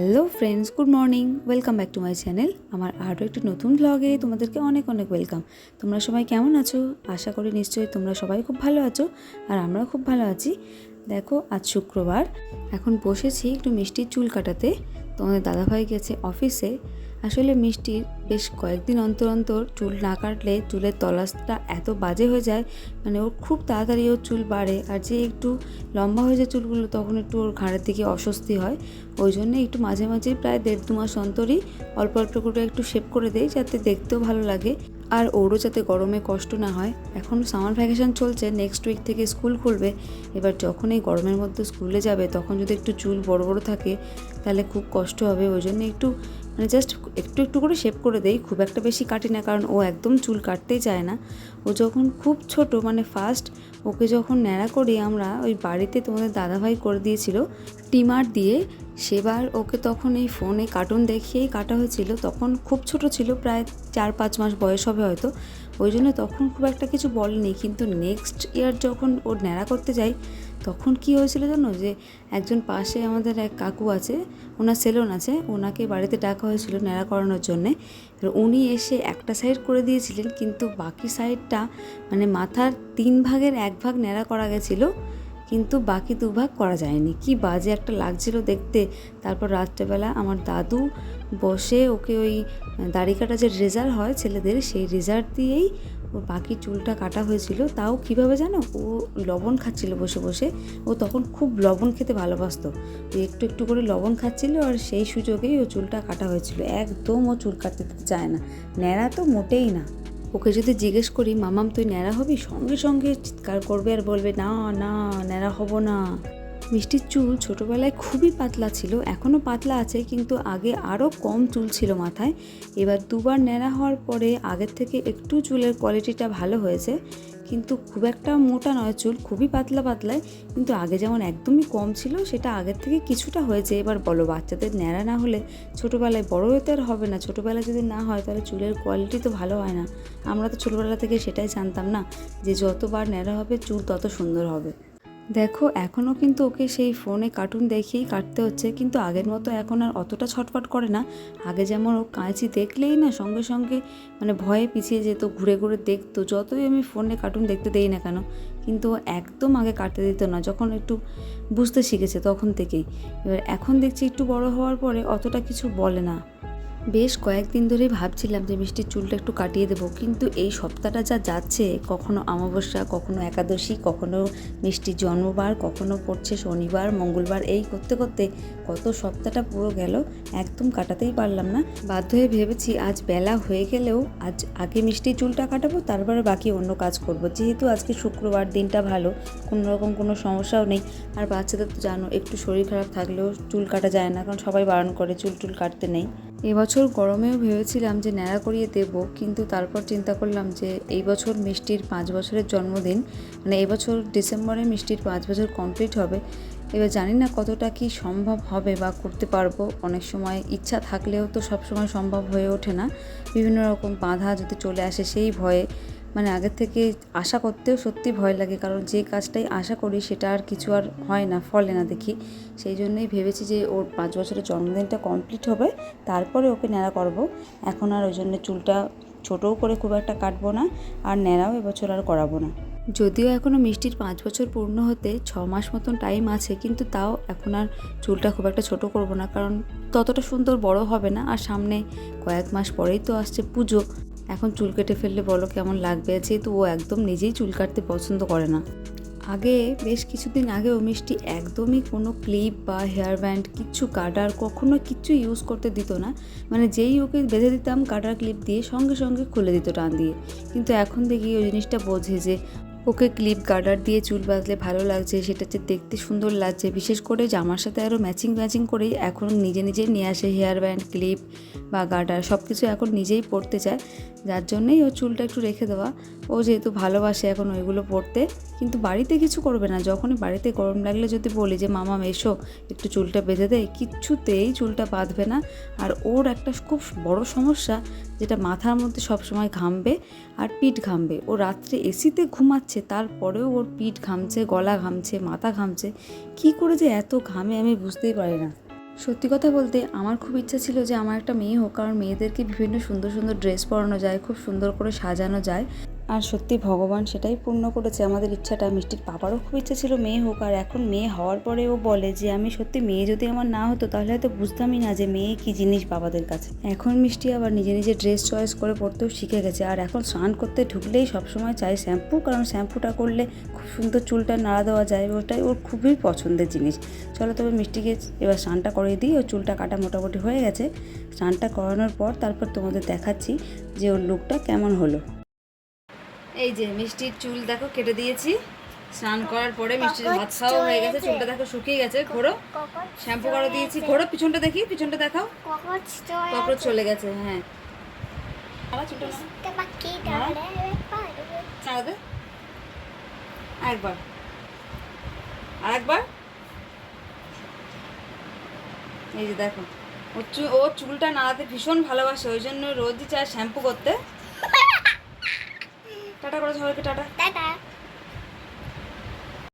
Hello friends, good morning. Welcome back to my channel. আমার আরও একটি নতুন ব্লগে তোমাদেরকে অনেক অনেক ওয়েলকাম। তোমরা সবাই কেমন আছো? আশা করি নিশ্চয়ই তোমরা সবাই খুব ভালো আছো, আর আমরাও খুব ভালো আছি। দেখো, আজ শুক্রবার, এখন বসেছি একটু মিষ্টির চুল কাটাতে। তোমাদের দাদাভাই গেছে অফিসে। আসলে মিষ্টির বেশ কয়েকদিন অন্তর অন্তর চুল না কাটলে চুলের তলাটা এত বাজে হয়ে যায়, মানে ওর খুব তাড়াতাড়ি ওর চুল বাড়ে, আর যে একটু লম্বা হয়ে যায় চুলগুলো তখন একটু ওর ঘাড়ের দিকে অস্বস্তি হয়। ওই জন্য একটু মাঝে মাঝে প্রায় 1.5-2 মাস অন্তরই অল্প অল্প করে একটু শেভ করে দেই, যাতে দেখতেও ভালো লাগে আর ওরও যাতে গরমে কষ্ট না হয়। এখন সামার ভ্যাকেশন চলছে, নেক্সট উইক থেকে স্কুল খুলবে। এবার যখন এই গরমের মধ্যে স্কুলে যাবে তখন যদি একটু চুল বড় বড় থাকে তাহলে খুব কষ্ট হবে। ওই জন্য একটু জাস্ট একটু একটু করে শেভ করে দেই, খুব একটা বেশি কাটি না, কারণ ও একদম চুল কাটতেই চায় না। ও যখন খুব ছোট, মানে ফার্স্ট ওকে যখন ন্যাড়া করি আমরা ওই বাড়িতে, তোমাদের দাদাভাই করে দিয়েছিল ট্রিমার দিয়ে, সেবার ওকে তখন এই ফোনে কার্টুন দেখিয়েই কাটা হয়েছিল। তখন খুব ছোট ছিল, প্রায় 4-5 মাস বয়স হবে হয়তো, ওই জন্য তখন খুব একটা কিছু বলেনি। কিন্তু নেক্সট ইয়ার যখন ওর ন্যাড়া করতে যাই তখন কি হয়েছিল জানো, যে একজন পাশে আমাদের এক কাকু আছে, ওনার সেলুন আছে, ওনাকে বাড়িতে ডাকা হয়েছিল ন্যাড়া করানোর জন্যে। উনি এসে একটা সাইড করে দিয়েছিলেন, কিন্তু বাকি সাইডটা মানে মাথার 3 ভাগের 1 ভাগ ন্যাড়া করা গেছিলো, কিন্তু বাকি 2 ভাগ করা যায়নি। কি বাজে একটা লাগছিল দেখতে। তারপর রাত্রেবেলা আমার দাদু বসে ওকে ওই দাড়ি কাটা যে রেজার হয় ছেলেদের, সেই রেজার দিয়েই ওর বাকি চুলটা কাটা হয়েছিল। তাও কিভাবে জানো, ও লবণ খাচ্ছিল বসে বসে। ও তখন খুব লবণ খেতে ভালোবাসতো, একটু একটু করে লবণ খাচ্ছিল, আর সেই সুযোগেই ও চুলটা কাটা হয়েছিল। একদম ও চুল কাটতে চায় না, ন্যাড়া তো মোটেই না। ওকে যদি জিজ্ঞেস করি মামাম তুই ন্যাড়া হবি, সঙ্গে সঙ্গে চিৎকার করবে আর বলবে না না, ন্যাড়া হব না। মিষ্টির চুল ছোটোবেলায় খুবই পাতলা ছিল, এখনও পাতলা আছে, কিন্তু আগে আরও কম চুল ছিল মাথায়। এবার 2বার ন্যাড়া হওয়ার পরে আগের থেকে একটু চুলের কোয়ালিটিটা ভালো হয়েছে, কিন্তু খুব একটা মোটা নয় চুল, খুবই পাতলা পাতলায়। কিন্তু আগে যেমন একদমই কম ছিল, সেটা আগের থেকে কিছুটা হয়েছে। এবার বলো, বাচ্চাদের ন্যাড়া না হলে ছোটোবেলায় বড় হতে আর হবে না। ছোটোবেলায় যদি না হয় তাহলে চুলের কোয়ালিটি তো ভালো হয় না। আমরা তো ছোটোবেলা থেকে সেটাই জানতাম না, যে যতবার ন্যাড়া হবে চুল তত সুন্দর হবে। দেখো, এখনও কিন্তু ওকে সেই ফোনে কার্টুন দেখিয়েই কাটতে হচ্ছে, কিন্তু আগের মতো এখন আর অতটা ছটফট করে না। আগে যেমন ও কাঁচি দেখলেই না সঙ্গে সঙ্গে মানে ভয়ে পিছিয়ে যেত, ঘুরে ঘুরে দেখতো, যতই আমি ফোনে কার্টুন দেখতে দেই না কেন। কিন্তু ও একদম আগে কাটতে দিত না, যখন একটু বুঝতে শিখেছে তখন থেকেই। এবার এখন দেখছি একটু বড় হওয়ার পরে অতটা কিছু বলে না। বেশ কয়েকদিন ধরেই ভাবছিলাম যে মিষ্টির চুলটা একটু কাটিয়ে দেবো, কিন্তু এই সপ্তাহটা যা যাচ্ছে, কখনো অমাবস্যা, কখনো একাদশী, কখনো মিষ্টির জন্মবার, কখনো পড়ছে শনিবার মঙ্গলবার, এই করতে করতে কত সপ্তাহটা পুরো গেল, একদম কাটাতেই পারলাম না। বাধ্য হয়ে ভেবেছি আজ বেলা হয়ে গেলেও আজ আগে মিষ্টির চুলটা কাটাবো, তারপরে বাকি অন্য কাজ করব। যেহেতু আজকে শুক্রবার, দিনটা ভালো, কোনো রকম কোনো সমস্যাও নেই। আর বাচ্চাদের তো জানো, একটু শরীর খারাপ থাকলেও চুল কাটা যায় না, কারণ সবাই বারণ করে চুল কাটতে নেই। এবছর গরমেও ভেবেছিলাম যে ন্যাড়া করিয়ে দেব, কিন্তু তারপর চিন্তা করলাম যে এই বছর মিষ্টির 5 বছরের জন্মদিন, মানে এবছর ডিসেম্বরে মিষ্টির 5 বছর কমপ্লিট হবে। এবার জানি না কতটা কি সম্ভব হবে বা করতে পারবো। অনেক সময় ইচ্ছা থাকলেও তো সব সময় সম্ভব হয়ে ওঠে না, বিভিন্ন রকম বাধা যদি চলে আসে সেই ভয়ে, মানে আগের থেকে আশা করতেও সত্যি ভয় লাগে, কারণ যে কাজটাই আশা করি সেটা আর কিছু আর হয় না, ফলে না দেখি। সেই জন্যই ভেবেছি যে ওর 5 বছরের জন্মদিনটা কমপ্লিট হবে, তারপরে ওকে ন্যাড়া করব। এখন আর ওই জন্য চুলটা ছোটও করে খুব একটা কাটবো না, আর ন্যাড়াও এবছর আর করাবো না। যদিও এখনও মিষ্টির 5 বছর পূর্ণ হতে 6 মাস মতন টাইম আছে, কিন্তু তাও এখন আর চুলটা খুব একটা ছোট করব না, কারণ ততটা সুন্দর বড় হবে না। আর সামনে কয়েক মাস পরেই তো আসছে পুজো, এখন চুল কেটে ফেললে বলো কেমন লাগবে, যেহেতু ও একদম নিজেই চুল কাটতে পছন্দ করে না। আগে বেশ কিছুদিন আগেও মিষ্টি একদমই কোনো ক্লিপ বা হেয়ার ব্যান্ড, কিচ্ছু কাটার কখনো কিচ্ছু ইউজ করতে দিত না। মানে যেই ওকে বেঁধে দিতাম কাটার ক্লিপ দিয়ে, সঙ্গে সঙ্গে খুলে দিত টান দিয়ে। কিন্তু এখন দেখি ওই জিনিসটা বোঝে যে ওকে ক্লিপ গার্ডার দিয়ে চুল বাঁধলে ভালো লাগছে, সেটা যে দেখতে সুন্দর লাগছে। বিশেষ করে জামার সাথে আরও ম্যাচিং করেই এখন নিজে নিজেই নিয়ে আসে হেয়ার ব্যান্ড, ক্লিপ বা গার্ডার, সব কিছু এখন নিজেই পরতে চায়। যার জন্যেই ও চুলটা একটু রেখে দেওয়া। ও যেহেতু ভালোবাসে এখন ওইগুলো পরতে, কিন্তু বাড়িতে কিছু করবে না। যখনই বাড়িতে গরম লাগলে যদি বলি যে মামাম এসো একটু চুলটা বেঁধে দেয়, কিচ্ছুতেই চুলটা বাঁধবে না। আর ওর একটা খুব বড় সমস্যা, যেটা মাথার মধ্যে সবসময় ঘামবে আর পিঠ ঘামবে। ও রাত্রে এসিতে ঘুমাচ্ছে, তারপরেও ওর পিঠ ঘামছে, গলা ঘামছে, মাথা ঘামছে। কি করে যে এত ঘামে আমি বুঝতেই পারি না। সত্যি কথা বলতে আমার খুব ইচ্ছা ছিল যে আমার একটা মেয়ে হোক, কারণ মেয়েদেরকে বিভিন্ন সুন্দর সুন্দর ড্রেস পরানো যায়, খুব সুন্দর করে সাজানো যায়। আর সত্যি ভগবান সেটাই পূর্ণ করেছে আমাদের ইচ্ছাটা। মিষ্টির পাপারও খুব ইচ্ছা ছিল মেয়ে হোক, আর এখন মেয়ে হওয়ার পরে ও বলে যে আমি সত্যি মেয়ে যদি আমার না হতো তাহলে হয়তো বুঝতামই না যে মেয়ে কী জিনিস বাবাদের কাছে। এখন মিষ্টি আবার নিজে নিজে ড্রেস চয়েস করে পরতেও শিখে গেছে, আর এখন স্নান করতে ঢুকলেই সবসময় চাই শ্যাম্পু, কারণ শ্যাম্পুটা করলে খুব সুন্দর চুলটা নাড়া দেওয়া যায়, ওটাই ওর খুবই পছন্দের জিনিস। চলো তবে মিষ্টিকে এবার স্নানটা করিয়ে দিই, ওর চুলটা কাটা মোটামুটি হয়ে গেছে। স্নানটা করানোর পর তারপর তোমাদের দেখাচ্ছি যে ওর লুকটা কেমন হলো। এই যে মিষ্টির চুল দেখো কেটে দিয়েছি স্নান করার পরে। মিষ্টির ভাত খাওয়া হয়ে গেছে, চুলটা দেখো শুকিয়ে গেছে। ঘোরো, শ্যাম্পু করে দিয়েছি। ঘোরো, পিছনটা দেখি, পিছনটা দেখাও। ককরোচ চলে গেছে। হ্যাঁ, আবার চুলটা নাড়া দে, আরেকবার, আরেকবার। এই যে দেখো ও চুলটা নাড়াতে ভীষণ ভালোবাসে, ওই জন্য রোজই চায় শ্যাম্পু করতে। টাটা করে সবাইকে, টাটা।